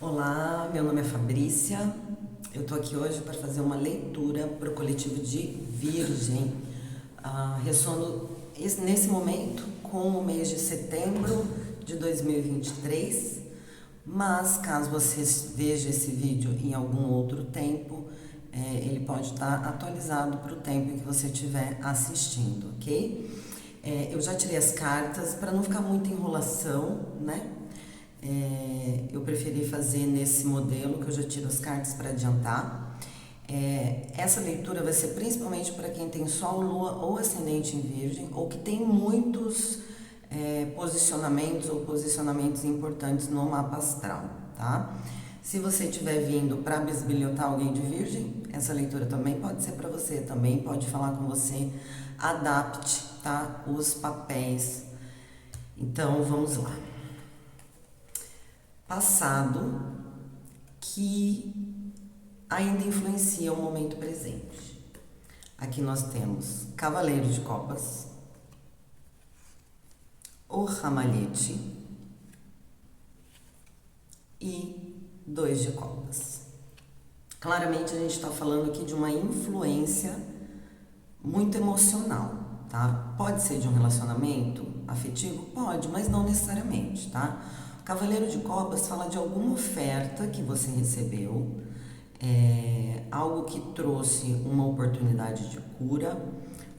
Olá, meu nome é Fabrícia. Eu estou aqui hoje para fazer uma leitura para o coletivo de Virgem. Ressono nesse momento com o mês de setembro de 2023, mas caso você veja esse vídeo em algum outro tempo, ele pode estar atualizado para o tempo em que você estiver assistindo, ok? Eu já tirei as cartas para não ficar muita enrolação, né? Eu preferi fazer nesse modelo que eu já tiro as cartas para adiantar. Essa leitura vai ser principalmente para quem tem Sol, Lua ou Ascendente em Virgem, ou que tem muitos posicionamentos ou posicionamentos importantes no mapa astral, tá? Se você estiver vindo para bisbilhotar alguém de Virgem, essa leitura também pode ser para você, também pode falar com você. Adapte, tá? Os papéis. Então, vamos lá. Passado que ainda influencia o momento presente. Aqui nós temos Cavaleiro de Copas, o Ramalhete e 2 de Copas. Claramente a gente está falando aqui de uma influência muito emocional, tá? Pode ser de um relacionamento afetivo? Pode, mas não necessariamente, tá? Cavaleiro de Copas fala de alguma oferta que você recebeu, algo que trouxe uma oportunidade de cura,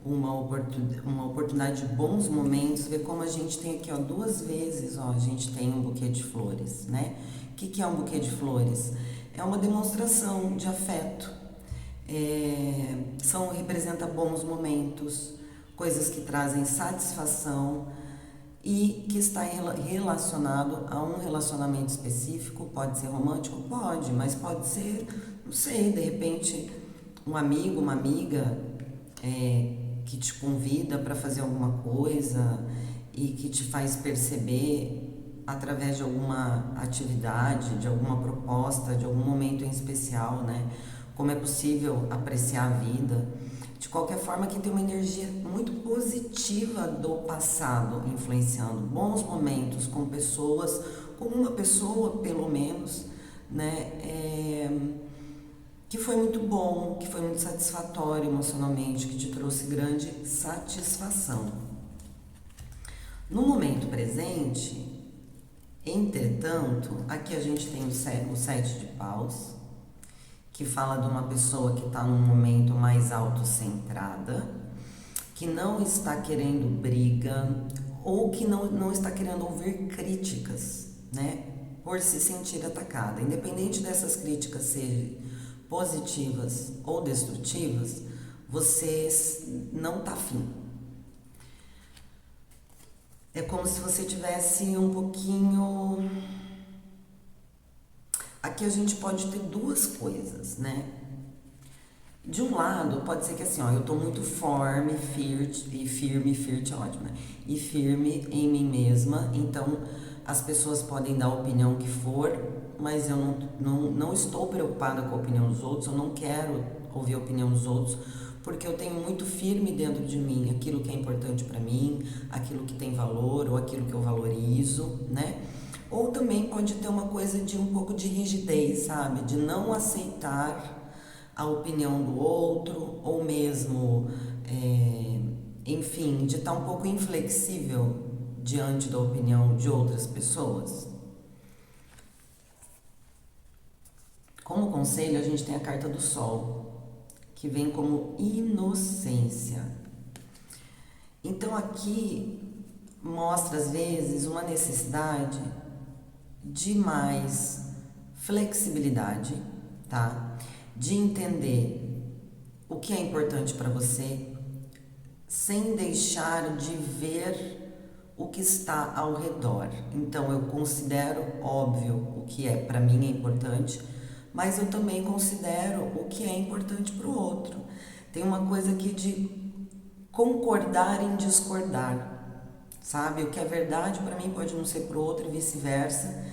uma oportunidade de bons momentos. Vê como a gente tem aqui, ó, 2 vezes, ó, a gente tem um buquê de flores, né? O que é um buquê de flores? É uma demonstração de afeto. Representa bons momentos, coisas que trazem satisfação, e que está relacionado a um relacionamento específico. Pode ser romântico? Pode, mas pode ser, não sei, de repente um amigo, uma amiga que te convida para fazer alguma coisa e que te faz perceber através de alguma atividade, de alguma proposta, de algum momento em especial, né? Como é possível apreciar a vida. De qualquer forma, aqui tem uma energia muito positiva do passado influenciando bons momentos com pessoas, com uma pessoa pelo menos, né? Que foi muito bom, que foi muito satisfatório emocionalmente, que te trouxe grande satisfação. No momento presente, entretanto, aqui a gente tem o 7 de paus, que fala de uma pessoa que está num momento mais autocentrada, que não está querendo briga ou que não está querendo ouvir críticas, né? Por se sentir atacada. Independente dessas críticas serem positivas ou destrutivas, você não está afim. É como se você tivesse um pouquinho... Aqui a gente pode ter 2 coisas, né? De um lado, pode ser que assim, ó, eu tô muito firme é ótimo, né? E firme em mim mesma, então as pessoas podem dar a opinião que for, mas eu não estou preocupada com a opinião dos outros, eu não quero ouvir a opinião dos outros, porque eu tenho muito firme dentro de mim aquilo que é importante para mim, aquilo que tem valor ou aquilo que eu valorizo, né? Ou também pode ter uma coisa de um pouco de rigidez, sabe? De não aceitar a opinião do outro, ou mesmo, enfim, de estar um pouco inflexível diante da opinião de outras pessoas. Como conselho, a gente tem a carta do Sol, que vem como inocência. Então aqui mostra às vezes uma necessidade de mais flexibilidade, tá? De entender o que é importante para você, sem deixar de ver o que está ao redor. Então eu considero óbvio o que é para mim é importante, mas eu também considero o que é importante para o outro. Tem uma coisa aqui de concordar em discordar. Sabe? O que é verdade para mim pode não ser para o outro e vice-versa.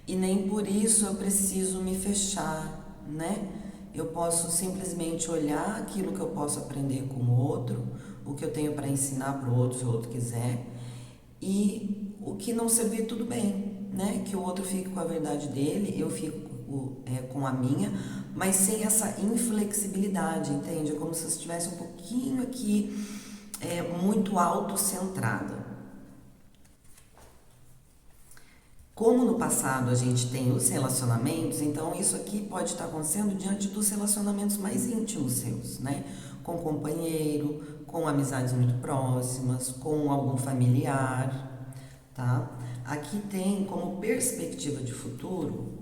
E nem por isso eu preciso me fechar, né? Eu posso simplesmente olhar aquilo que eu posso aprender com o outro, o que eu tenho para ensinar para o outro, se o outro quiser, e o que não servir, tudo bem, né? Que o outro fique com a verdade dele, eu fico com a minha, mas sem essa inflexibilidade, entende? É como se eu estivesse um pouquinho aqui muito autocentrada. Como no passado a gente tem os relacionamentos, então isso aqui pode estar acontecendo diante dos relacionamentos mais íntimos seus, né? Com o companheiro, com amizades muito próximas, com algum familiar, tá? Aqui tem como perspectiva de futuro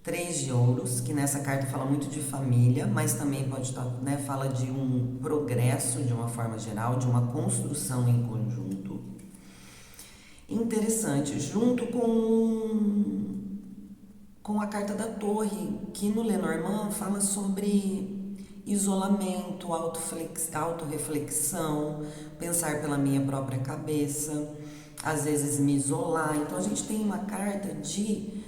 3 de ouros, que nessa carta fala muito de família, mas também pode estar, né, fala de um progresso de uma forma geral, de uma construção em conjunto. Interessante, junto com a carta da torre, que no Lenormand fala sobre isolamento, autorreflexão, pensar pela minha própria cabeça, às vezes me isolar. Então a gente tem uma carta de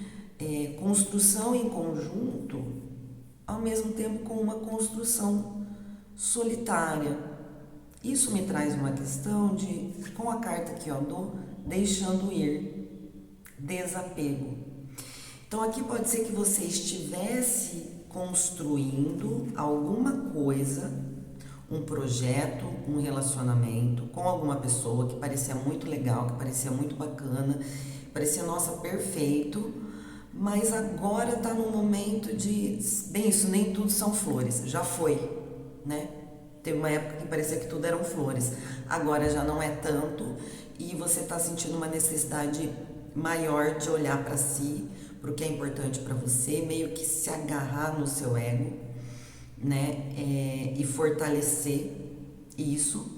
construção em conjunto, ao mesmo tempo com uma construção solitária. Isso me traz uma questão de, com a carta aqui, ó, do deixando ir, desapego. Então aqui pode ser que você estivesse construindo alguma coisa, um projeto, um relacionamento com alguma pessoa que parecia muito legal, que parecia muito bacana, parecia, nossa, perfeito, mas agora tá no momento de, bem, isso nem tudo são flores, já foi, né? Teve uma época que parecia que tudo eram flores, agora já não é tanto, e você está sentindo uma necessidade maior de olhar para si, para o que é importante para você, meio que se agarrar no seu ego, né? E fortalecer isso.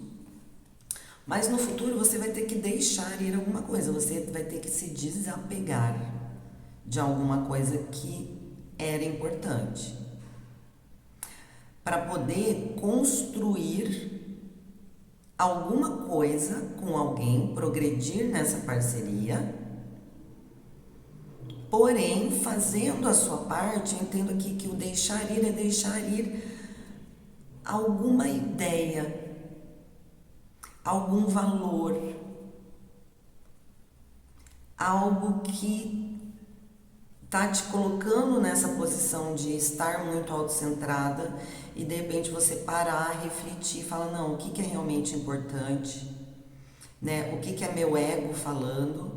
Mas no futuro você vai ter que deixar ir alguma coisa, você vai ter que se desapegar de alguma coisa que era importante, para poder construir alguma coisa com alguém, progredir nessa parceria, porém, fazendo a sua parte. Eu entendo aqui que o deixar ir é deixar ir alguma ideia, algum valor, algo que tá te colocando nessa posição de estar muito autocentrada e de repente você parar, refletir e falar, não, o que é realmente importante, né? O que é meu ego falando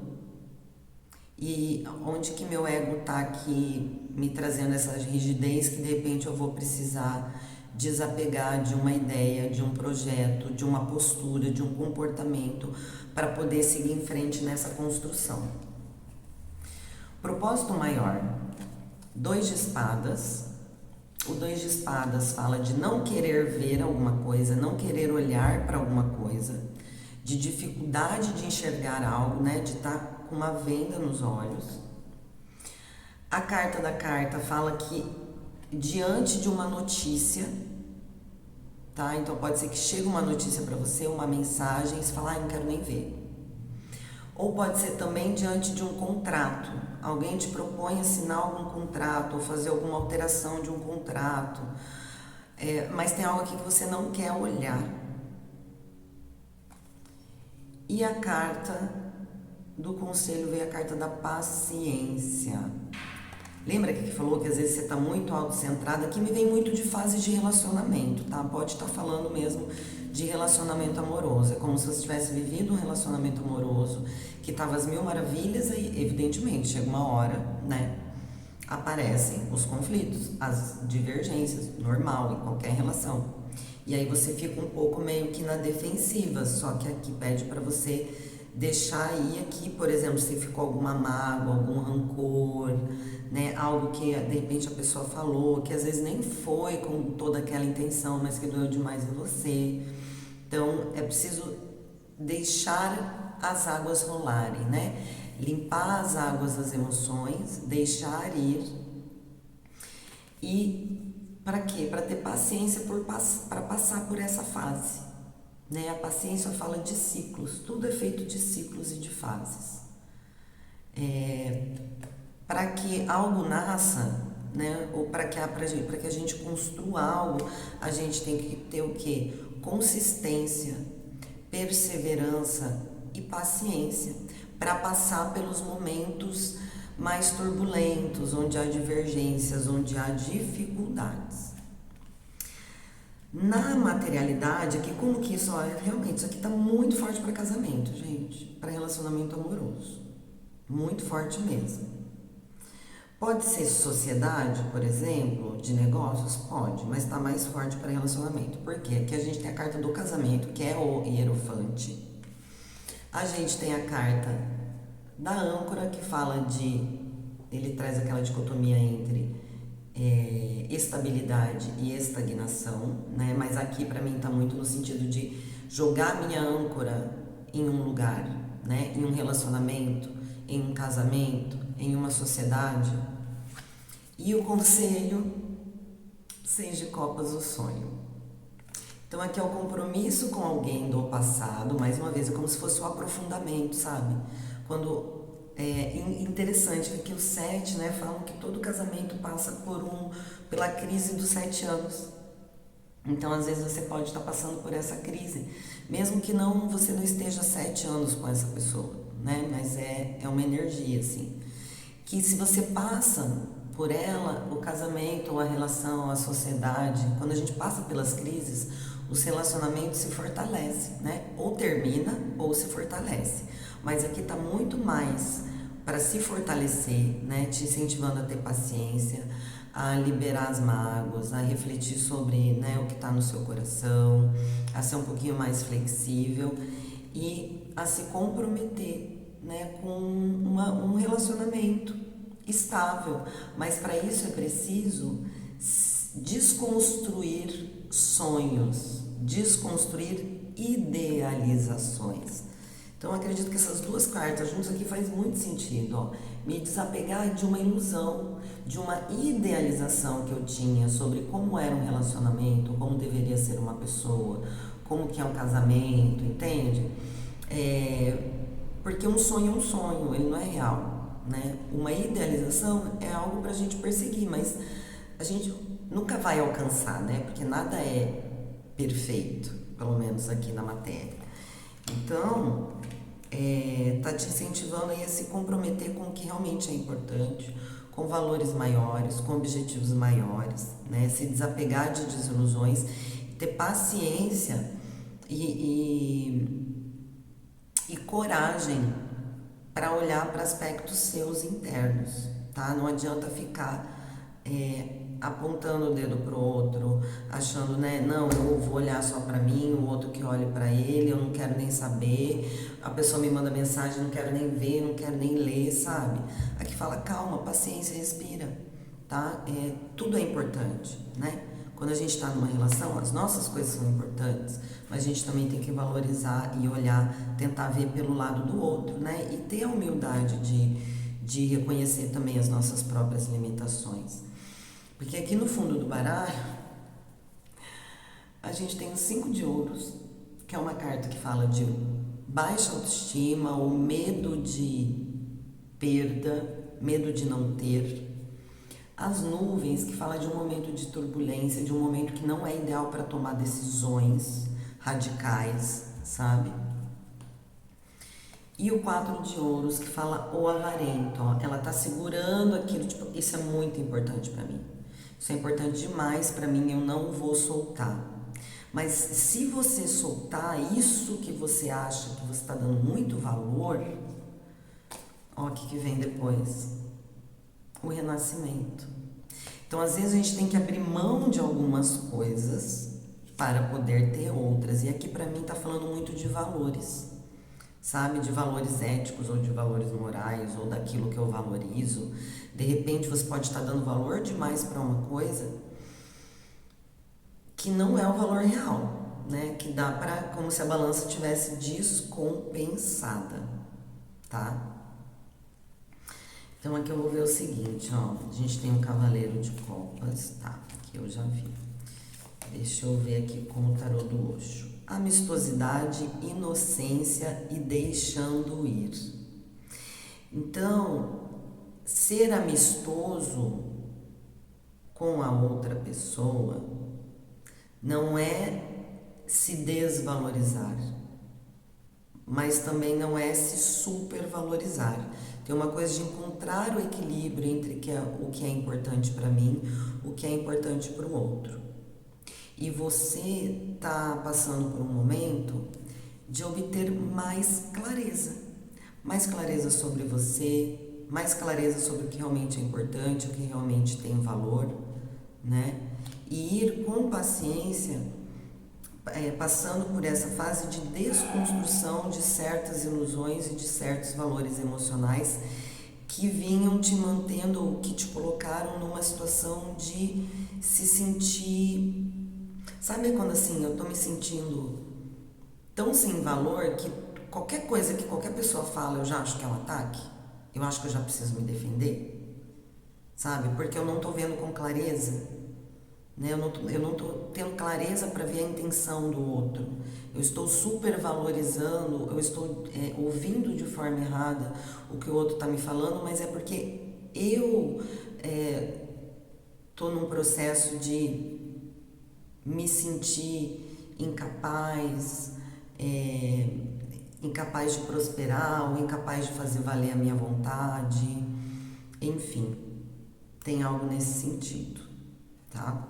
e onde que meu ego tá aqui me trazendo essa rigidez que de repente eu vou precisar desapegar de uma ideia, de um projeto, de uma postura, de um comportamento para poder seguir em frente nessa construção. Propósito maior, 2 de espadas. O 2 de espadas fala de não querer ver alguma coisa, não querer olhar para alguma coisa, de dificuldade de enxergar algo, né? De estar com uma venda nos olhos. A carta da carta fala que diante de uma notícia, tá? Então pode ser que chegue uma notícia para você, uma mensagem, e você fala, não quero nem ver. Ou pode ser também diante de um contrato. Alguém te propõe assinar algum contrato ou fazer alguma alteração de um contrato, mas tem algo aqui que você não quer olhar. E a carta do conselho veio a carta da paciência. Lembra que falou que às vezes você está muito autocentrada? Aqui me vem muito de fases de relacionamento, tá? Pode estar falando mesmo de relacionamento amoroso. É como se você tivesse vivido um relacionamento amoroso que estava às mil maravilhas e, evidentemente, chega uma hora, né? Aparecem os conflitos, as divergências, normal em qualquer relação. E aí você fica um pouco meio que na defensiva, só que aqui pede para você deixar aí aqui, por exemplo, se ficou alguma mágoa, algum rancor, né? Algo que de repente a pessoa falou, que às vezes nem foi com toda aquela intenção, mas que doeu demais em você. Então é preciso deixar as águas rolarem, né? Limpar as águas das emoções, deixar ir. E para quê? Para ter paciência para passar por essa fase, né? A paciência fala de ciclos, tudo é feito de ciclos e de fases. Para que algo nasça, né? Ou para que a gente construa algo, a gente tem que ter o quê? Consistência, perseverança e paciência, para passar pelos momentos mais turbulentos, onde há divergências, onde há dificuldades. Na materialidade, aqui como que isso, olha, realmente, isso aqui tá muito forte para casamento, gente, para relacionamento amoroso, muito forte mesmo. Pode ser sociedade, por exemplo, de negócios? Pode, mas está mais forte para relacionamento. Por quê? Aqui a gente tem a carta do casamento, que é o Hierofante. A gente tem a carta da âncora, que fala de... Ele traz aquela dicotomia entre estabilidade e estagnação, né? Mas aqui para mim está muito no sentido de jogar minha âncora em um lugar, né? Em um relacionamento, em um casamento, em uma sociedade. E o conselho, 6 de copas, o sonho. Então aqui é o compromisso com alguém do passado, mais uma vez, é como se fosse um aprofundamento, sabe? Quando é interessante que aqui o 7, né, falam que todo casamento passa pela crise dos 7 anos. Então às vezes você pode estar passando por essa crise, mesmo que você não esteja 7 anos com essa pessoa, né? Mas é uma energia, assim, que se você passa por ela, o casamento, ou a relação, a sociedade, quando a gente passa pelas crises, os relacionamentos se fortalecem, né? Ou termina ou se fortalece. Mas aqui está muito mais para se fortalecer, né? Te incentivando a ter paciência, a liberar as mágoas, a refletir sobre, né, o que está no seu coração, a ser um pouquinho mais flexível e a se comprometer, né, com um relacionamento estável. Mas para isso é preciso desconstruir sonhos, desconstruir idealizações. Então eu acredito que essas duas cartas juntas aqui faz muito sentido, ó. Me desapegar de uma ilusão, de uma idealização que eu tinha sobre como era um relacionamento, como deveria ser uma pessoa, como que é um casamento, entende? Porque um sonho, ele não é real, né? Uma idealização é algo pra gente perseguir, mas a gente nunca vai alcançar, né? Porque nada é perfeito, pelo menos aqui na matéria. Então, tá te incentivando aí a se comprometer com o que realmente é importante, com valores maiores, com objetivos maiores, né? Se desapegar de desilusões, ter paciência e coragem para olhar para aspectos seus internos, tá? Não adianta ficar apontando o dedo pro outro, achando, né, não, eu vou olhar só para mim, o outro que olhe para ele, eu não quero nem saber, a pessoa me manda mensagem, não quero nem ver, não quero nem ler, sabe? Aqui fala, calma, paciência, respira, tá? Tudo é importante, né? Quando a gente está numa relação, as nossas coisas são importantes, mas a gente também tem que valorizar e olhar, tentar ver pelo lado do outro, né? E ter a humildade de reconhecer também as nossas próprias limitações. Porque aqui no fundo do baralho, a gente tem o 5 de ouros, que é uma carta que fala de baixa autoestima ou medo de perda, medo de não ter. As nuvens, que fala de um momento de turbulência, de um momento que não é ideal para tomar decisões radicais, sabe? E o 4 de ouros, que fala o avarento, ó, ela tá segurando aquilo, tipo, isso é muito importante para mim. Isso é importante demais para mim, eu não vou soltar. Mas se você soltar isso que você acha que você está dando muito valor, ó, o que vem depois? O renascimento. Então, às vezes a gente tem que abrir mão de algumas coisas para poder ter outras. E aqui para mim tá falando muito de valores, sabe? De valores éticos ou de valores morais ou daquilo que eu valorizo. De repente você pode estar dando valor demais para uma coisa que não é o valor real, né? Que dá para, como se a balança tivesse descompensada, tá? Então aqui eu vou ver o seguinte, ó. A gente tem um cavaleiro de copas, tá? Aqui eu já vi. Deixa eu ver aqui com o tarô do Osho. Amistosidade, inocência e deixando ir. Então, ser amistoso com a outra pessoa não é se desvalorizar, mas também não é se supervalorizar. Tem uma coisa de encontrar o equilíbrio entre o que é importante para mim, o que é importante para o outro. E você está passando por um momento de obter mais clareza sobre você, mais clareza sobre o que realmente é importante, o que realmente tem valor, né? E ir com paciência, passando por essa fase de desconstrução de certas ilusões e de certos valores emocionais que vinham te mantendo ou que te colocaram numa situação de se sentir. Sabe quando assim, eu tô me sentindo tão sem valor que qualquer coisa que qualquer pessoa fala eu já acho que é um ataque? Eu acho que eu já preciso me defender? Sabe? Porque eu não tô vendo com clareza, né? Eu não tô tendo clareza para ver a intenção do outro. Eu estou supervalorizando, eu estou ouvindo de forma errada o que o outro tá me falando, mas é porque eu tô num processo de me sentir incapaz, incapaz de prosperar ou incapaz de fazer valer a minha vontade, enfim, tem algo nesse sentido, tá?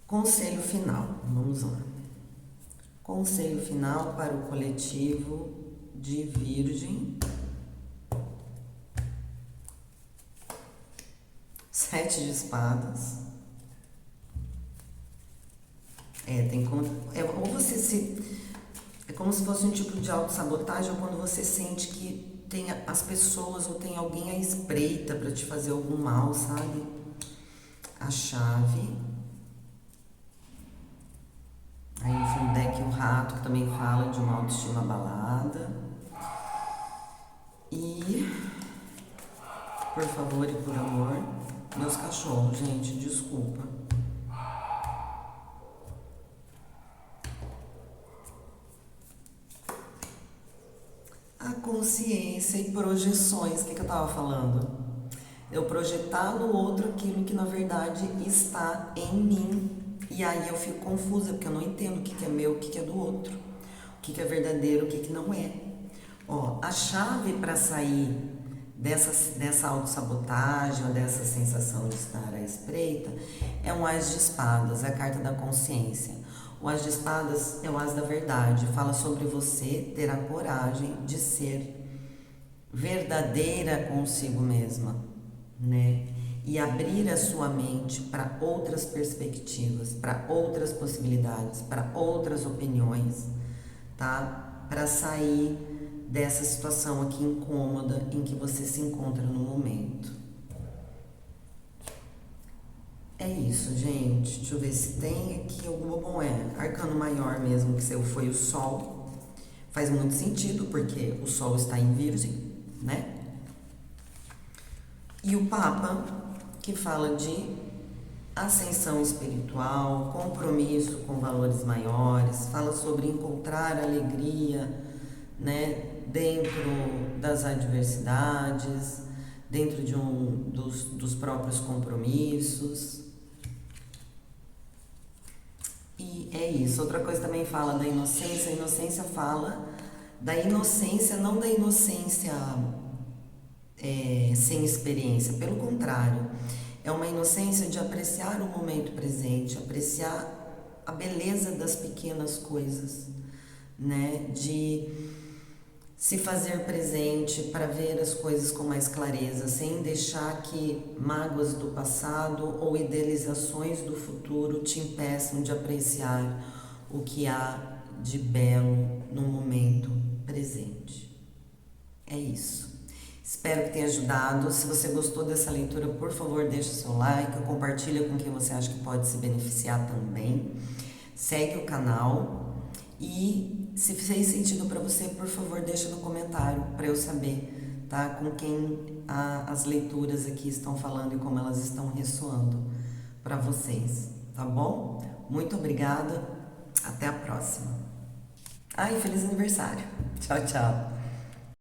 Conselho final, vamos lá. Conselho final para o coletivo de Virgem. 7 de espadas. Tem como. Ou você se. É como se fosse um tipo de autossabotagem, ou quando você sente que tem as pessoas ou tem alguém à espreita para te fazer algum mal, sabe? A chave. Aí no fundo deck o rato, que também fala de uma autoestima abalada. E, por favor e por amor, meus cachorros, gente, desculpa. A consciência e projeções, o que eu tava falando? Eu projetar no outro aquilo que na verdade está em mim. E aí eu fico confusa, porque eu não entendo o que é meu, o que é do outro. O que é verdadeiro, o que não é. Ó, a chave para sair dessa autossabotagem ou dessa sensação de estar à espreita é um As de Espadas, é a carta da consciência. O As de Espadas é o As da verdade, fala sobre você ter a coragem de ser verdadeira consigo mesma, né? E abrir a sua mente para outras perspectivas, para outras possibilidades, para outras opiniões, tá? Para sair dessa situação aqui incômoda em que você se encontra no momento. É isso, gente. Deixa eu ver se tem aqui alguma. Bom, arcano maior mesmo, que foi o Sol. Faz muito sentido, porque o Sol está em Virgem, né? E o Papa, que fala de ascensão espiritual, compromisso com valores maiores, fala sobre encontrar alegria, né, dentro das adversidades, dentro de dos próprios compromissos. E é isso. Outra coisa também fala da inocência. A inocência fala da inocência, não da inocência sem experiência. Pelo contrário, é uma inocência de apreciar o momento presente, apreciar a beleza das pequenas coisas, né? De se fazer presente para ver as coisas com mais clareza, sem deixar que mágoas do passado ou idealizações do futuro te impeçam de apreciar o que há de belo no momento presente. É isso. Espero que tenha ajudado. Se você gostou dessa leitura, por favor, deixe seu like, compartilha com quem você acha que pode se beneficiar também. Segue o canal e se fez sentido para você, por favor, deixa no comentário para eu saber, tá? Com quem as leituras aqui estão falando e como elas estão ressoando para vocês, tá bom? Muito obrigada. Até a próxima. E feliz aniversário. Tchau, tchau.